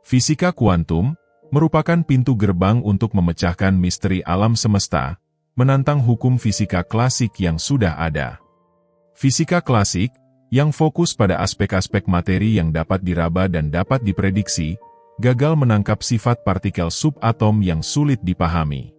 Fisika kuantum merupakan pintu gerbang untuk memecahkan misteri alam semesta, menantang hukum fisika klasik yang sudah ada. Fisika klasik, yang fokus pada aspek-aspek materi yang dapat diraba dan dapat diprediksi, gagal menangkap sifat partikel subatom yang sulit dipahami.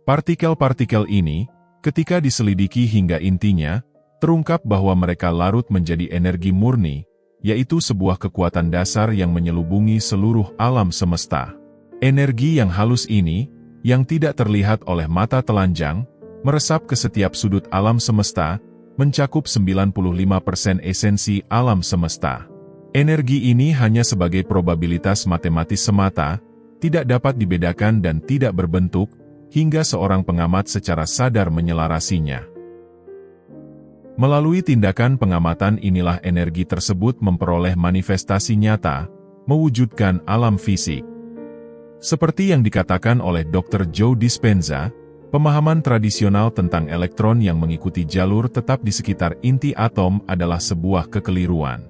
Partikel-partikel ini, ketika diselidiki hingga intinya, terungkap bahwa mereka larut menjadi energi murni, yaitu sebuah kekuatan dasar yang menyelubungi seluruh alam semesta. Energi yang halus ini, yang tidak terlihat oleh mata telanjang, meresap ke setiap sudut alam semesta, mencakup 95% esensi alam semesta. Energi ini hanya sebagai probabilitas matematis semata, tidak dapat dibedakan dan tidak berbentuk, hingga seorang pengamat secara sadar menyelarasinya. Melalui tindakan pengamatan inilah energi tersebut memperoleh manifestasi nyata, mewujudkan alam fisik. Seperti yang dikatakan oleh Dr. Joe Dispenza, pemahaman tradisional tentang elektron yang mengikuti jalur tetap di sekitar inti atom adalah sebuah kekeliruan.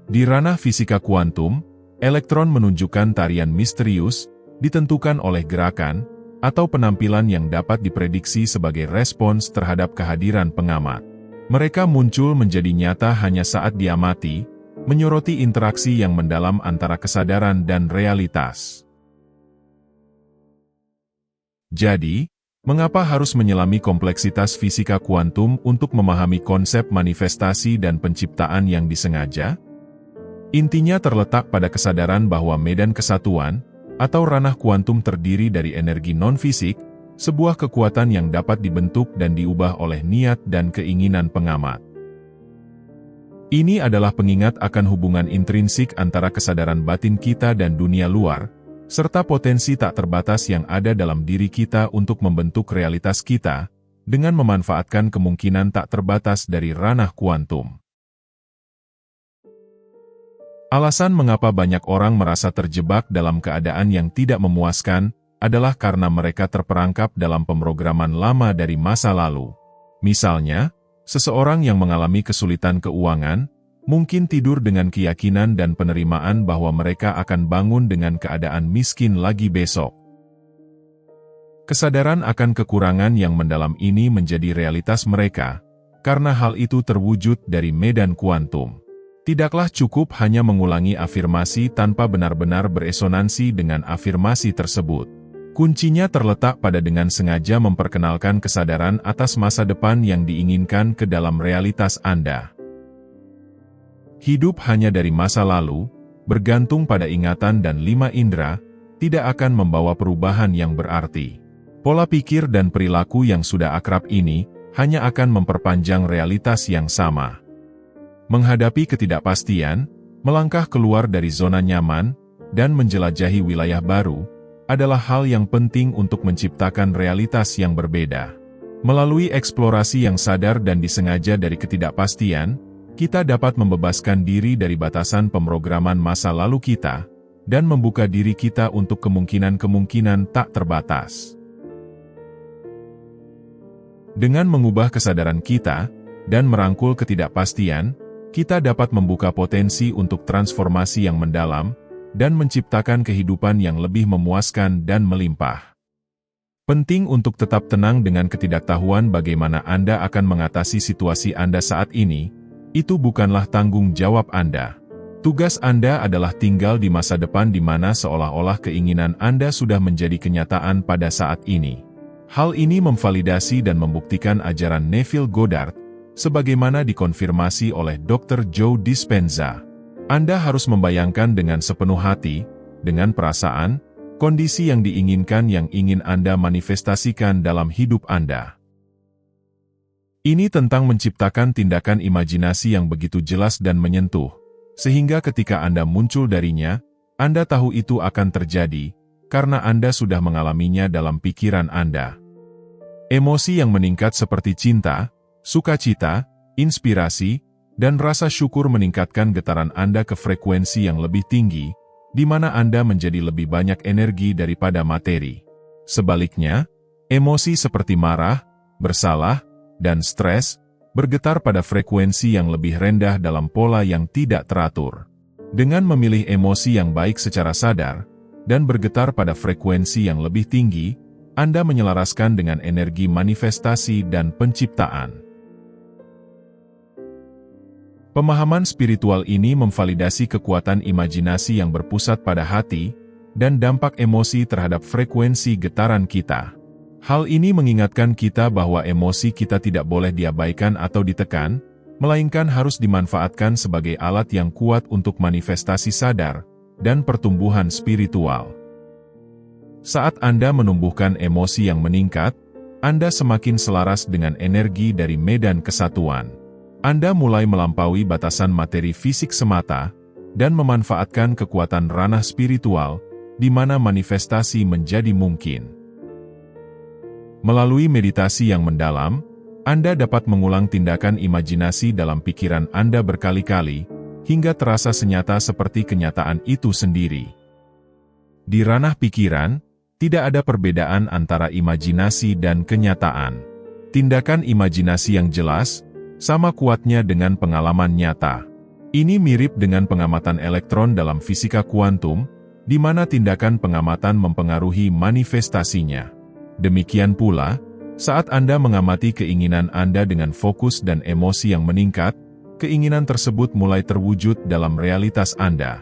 Di ranah fisika kuantum, elektron menunjukkan tarian misterius, ditentukan oleh gerakan, atau penampilan yang dapat diprediksi sebagai respons terhadap kehadiran pengamat. Mereka muncul menjadi nyata hanya saat diamati, menyoroti interaksi yang mendalam antara kesadaran dan realitas. Jadi, mengapa harus menyelami kompleksitas fisika kuantum untuk memahami konsep manifestasi dan penciptaan yang disengaja? Intinya terletak pada kesadaran bahwa medan kesatuan, atau ranah kuantum terdiri dari energi non-fisik, sebuah kekuatan yang dapat dibentuk dan diubah oleh niat dan keinginan pengamat. Ini adalah pengingat akan hubungan intrinsik antara kesadaran batin kita dan dunia luar, serta potensi tak terbatas yang ada dalam diri kita untuk membentuk realitas kita, dengan memanfaatkan kemungkinan tak terbatas dari ranah kuantum. Alasan mengapa banyak orang merasa terjebak dalam keadaan yang tidak memuaskan, adalah karena mereka terperangkap dalam pemrograman lama dari masa lalu. Misalnya, seseorang yang mengalami kesulitan keuangan, mungkin tidur dengan keyakinan dan penerimaan bahwa mereka akan bangun dengan keadaan miskin lagi besok. Kesadaran akan kekurangan yang mendalam ini menjadi realitas mereka, karena hal itu terwujud dari medan kuantum. Tidaklah cukup hanya mengulangi afirmasi tanpa benar-benar beresonansi dengan afirmasi tersebut. Kuncinya terletak pada dengan sengaja memperkenalkan kesadaran atas masa depan yang diinginkan ke dalam realitas Anda. Hidup hanya dari masa lalu, bergantung pada ingatan dan 5 indera, tidak akan membawa perubahan yang berarti. Pola pikir dan perilaku yang sudah akrab ini, hanya akan memperpanjang realitas yang sama. Menghadapi ketidakpastian, melangkah keluar dari zona nyaman, dan menjelajahi wilayah baru, adalah hal yang penting untuk menciptakan realitas yang berbeda. Melalui eksplorasi yang sadar dan disengaja dari ketidakpastian, kita dapat membebaskan diri dari batasan pemrograman masa lalu kita, dan membuka diri kita untuk kemungkinan-kemungkinan tak terbatas. Dengan mengubah kesadaran kita, dan merangkul ketidakpastian, kita dapat membuka potensi untuk transformasi yang mendalam, dan menciptakan kehidupan yang lebih memuaskan dan melimpah. Penting untuk tetap tenang dengan ketidaktahuan bagaimana Anda akan mengatasi situasi Anda saat ini, itu bukanlah tanggung jawab Anda. Tugas Anda adalah tinggal di masa depan di mana seolah-olah keinginan Anda sudah menjadi kenyataan pada saat ini. Hal ini memvalidasi dan membuktikan ajaran Neville Goddard, sebagaimana dikonfirmasi oleh Dr. Joe Dispenza. Anda harus membayangkan dengan sepenuh hati, dengan perasaan, kondisi yang diinginkan yang ingin Anda manifestasikan dalam hidup Anda. Ini tentang menciptakan tindakan imajinasi yang begitu jelas dan menyentuh, sehingga ketika Anda muncul darinya, Anda tahu itu akan terjadi, karena Anda sudah mengalaminya dalam pikiran Anda. Emosi yang meningkat seperti cinta, sukacita, inspirasi, dan rasa syukur meningkatkan getaran Anda ke frekuensi yang lebih tinggi, di mana Anda menjadi lebih banyak energi daripada materi. Sebaliknya, emosi seperti marah, bersalah, dan stres, bergetar pada frekuensi yang lebih rendah dalam pola yang tidak teratur. Dengan memilih emosi yang baik secara sadar, dan bergetar pada frekuensi yang lebih tinggi, Anda menyelaraskan dengan energi manifestasi dan penciptaan. Pemahaman spiritual ini memvalidasi kekuatan imajinasi yang berpusat pada hati, dan dampak emosi terhadap frekuensi getaran kita. Hal ini mengingatkan kita bahwa emosi kita tidak boleh diabaikan atau ditekan, melainkan harus dimanfaatkan sebagai alat yang kuat untuk manifestasi sadar dan pertumbuhan spiritual. Saat Anda menumbuhkan emosi yang meningkat, Anda semakin selaras dengan energi dari medan kesatuan. Anda mulai melampaui batasan materi fisik semata, dan memanfaatkan kekuatan ranah spiritual, di mana manifestasi menjadi mungkin. Melalui meditasi yang mendalam, Anda dapat mengulang tindakan imajinasi dalam pikiran Anda berkali-kali, hingga terasa senyata seperti kenyataan itu sendiri. Di ranah pikiran, tidak ada perbedaan antara imajinasi dan kenyataan. Tindakan imajinasi yang jelas, sama kuatnya dengan pengalaman nyata. Ini mirip dengan pengamatan elektron dalam fisika kuantum, di mana tindakan pengamatan mempengaruhi manifestasinya. Demikian pula, saat Anda mengamati keinginan Anda dengan fokus dan emosi yang meningkat, keinginan tersebut mulai terwujud dalam realitas Anda.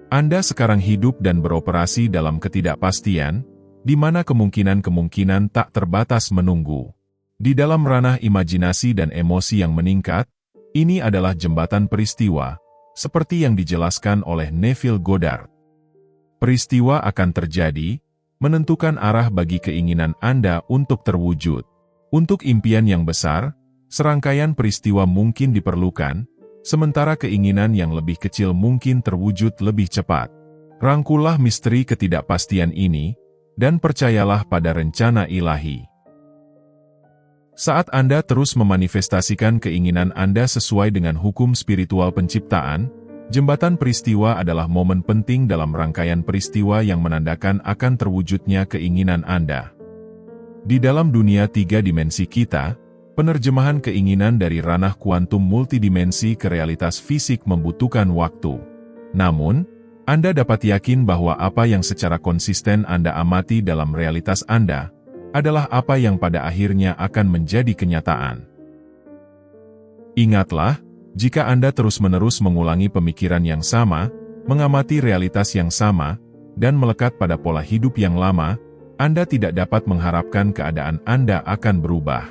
Anda sekarang hidup dan beroperasi dalam ketidakpastian, di mana kemungkinan-kemungkinan tak terbatas menunggu. Di dalam ranah imajinasi dan emosi yang meningkat, ini adalah jembatan peristiwa, seperti yang dijelaskan oleh Neville Goddard. Peristiwa akan terjadi, menentukan arah bagi keinginan Anda untuk terwujud. Untuk impian yang besar, serangkaian peristiwa mungkin diperlukan, sementara keinginan yang lebih kecil mungkin terwujud lebih cepat. Rangkullah misteri ketidakpastian ini, dan percayalah pada rencana ilahi. Saat Anda terus memanifestasikan keinginan Anda sesuai dengan hukum spiritual penciptaan, jembatan peristiwa adalah momen penting dalam rangkaian peristiwa yang menandakan akan terwujudnya keinginan Anda. Di dalam dunia 3 dimensi kita, penerjemahan keinginan dari ranah kuantum multidimensi ke realitas fisik membutuhkan waktu. Namun, Anda dapat yakin bahwa apa yang secara konsisten Anda amati dalam realitas Anda, adalah apa yang pada akhirnya akan menjadi kenyataan. Ingatlah, jika Anda terus-menerus mengulangi pemikiran yang sama, mengamati realitas yang sama, dan melekat pada pola hidup yang lama, Anda tidak dapat mengharapkan keadaan Anda akan berubah.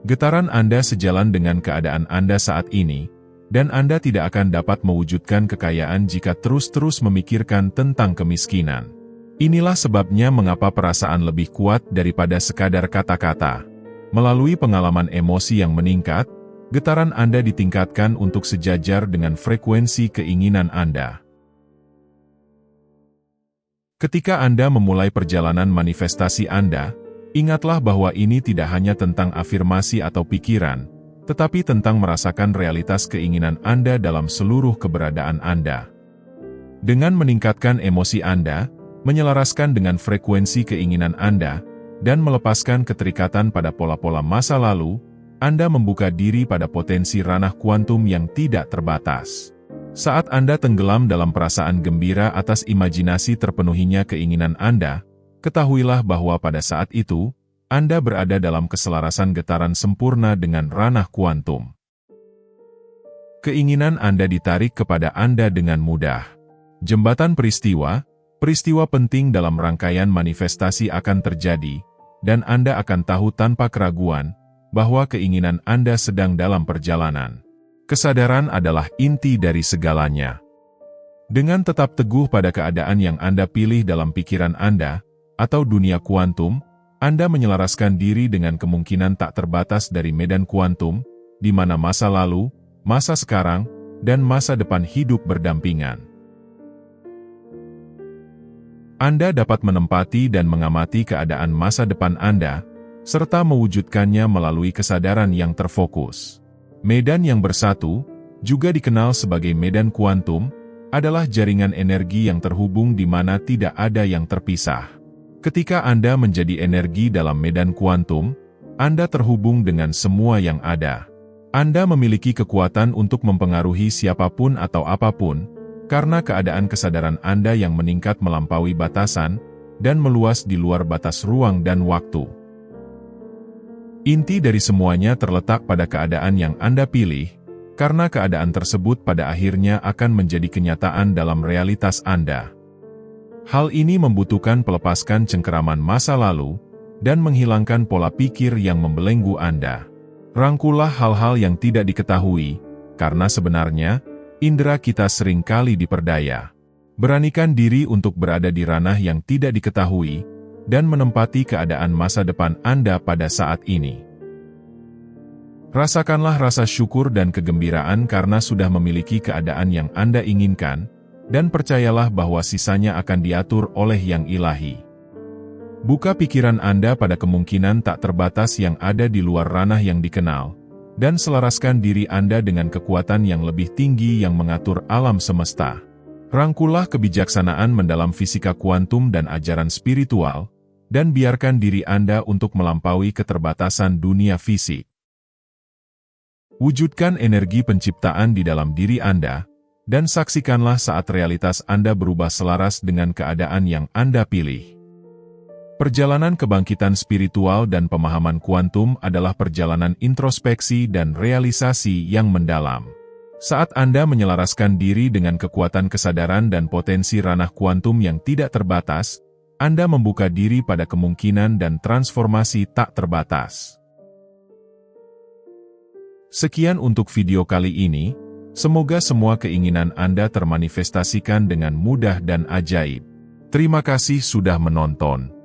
Getaran Anda sejalan dengan keadaan Anda saat ini, dan Anda tidak akan dapat mewujudkan kekayaan jika terus-terus memikirkan tentang kemiskinan. Inilah sebabnya mengapa perasaan lebih kuat daripada sekadar kata-kata. Melalui pengalaman emosi yang meningkat, getaran Anda ditingkatkan untuk sejajar dengan frekuensi keinginan Anda. Ketika Anda memulai perjalanan manifestasi Anda, ingatlah bahwa ini tidak hanya tentang afirmasi atau pikiran, tetapi tentang merasakan realitas keinginan Anda dalam seluruh keberadaan Anda. Dengan meningkatkan emosi Anda, menyelaraskan dengan frekuensi keinginan Anda, dan melepaskan keterikatan pada pola-pola masa lalu, Anda membuka diri pada potensi ranah kuantum yang tidak terbatas. Saat Anda tenggelam dalam perasaan gembira atas imajinasi terpenuhinya keinginan Anda, ketahuilah bahwa pada saat itu, Anda berada dalam keselarasan getaran sempurna dengan ranah kuantum. Keinginan Anda ditarik kepada Anda dengan mudah. Jembatan peristiwa penting dalam rangkaian manifestasi akan terjadi, dan Anda akan tahu tanpa keraguan, bahwa keinginan Anda sedang dalam perjalanan. Kesadaran adalah inti dari segalanya. Dengan tetap teguh pada keadaan yang Anda pilih dalam pikiran Anda, atau dunia kuantum, Anda menyelaraskan diri dengan kemungkinan tak terbatas dari medan kuantum, di mana masa lalu, masa sekarang, dan masa depan hidup berdampingan. Anda dapat menempati dan mengamati keadaan masa depan Anda, serta mewujudkannya melalui kesadaran yang terfokus. Medan yang bersatu, juga dikenal sebagai medan kuantum, adalah jaringan energi yang terhubung di mana tidak ada yang terpisah. Ketika Anda menjadi energi dalam medan kuantum, Anda terhubung dengan semua yang ada. Anda memiliki kekuatan untuk mempengaruhi siapapun atau apapun, karena keadaan kesadaran Anda yang meningkat melampaui batasan, dan meluas di luar batas ruang dan waktu. Inti dari semuanya terletak pada keadaan yang Anda pilih, karena keadaan tersebut pada akhirnya akan menjadi kenyataan dalam realitas Anda. Hal ini membutuhkan melepaskan cengkeraman masa lalu, dan menghilangkan pola pikir yang membelenggu Anda. Rangkullah hal-hal yang tidak diketahui, karena sebenarnya, indera kita sering kali diperdaya. Beranikan diri untuk berada di ranah yang tidak diketahui, dan menempati keadaan masa depan Anda pada saat ini. Rasakanlah rasa syukur dan kegembiraan karena sudah memiliki keadaan yang Anda inginkan, dan percayalah bahwa sisanya akan diatur oleh Yang Ilahi. Buka pikiran Anda pada kemungkinan tak terbatas yang ada di luar ranah yang dikenal, dan selaraskan diri Anda dengan kekuatan yang lebih tinggi yang mengatur alam semesta. Rangkullah kebijaksanaan mendalam fisika kuantum dan ajaran spiritual, dan biarkan diri Anda untuk melampaui keterbatasan dunia fisik. Wujudkan energi penciptaan di dalam diri Anda, dan saksikanlah saat realitas Anda berubah selaras dengan keadaan yang Anda pilih. Perjalanan kebangkitan spiritual dan pemahaman kuantum adalah perjalanan introspeksi dan realisasi yang mendalam. Saat Anda menyelaraskan diri dengan kekuatan kesadaran dan potensi ranah kuantum yang tidak terbatas, Anda membuka diri pada kemungkinan dan transformasi tak terbatas. Sekian untuk video kali ini, semoga semua keinginan Anda termanifestasikan dengan mudah dan ajaib. Terima kasih sudah menonton.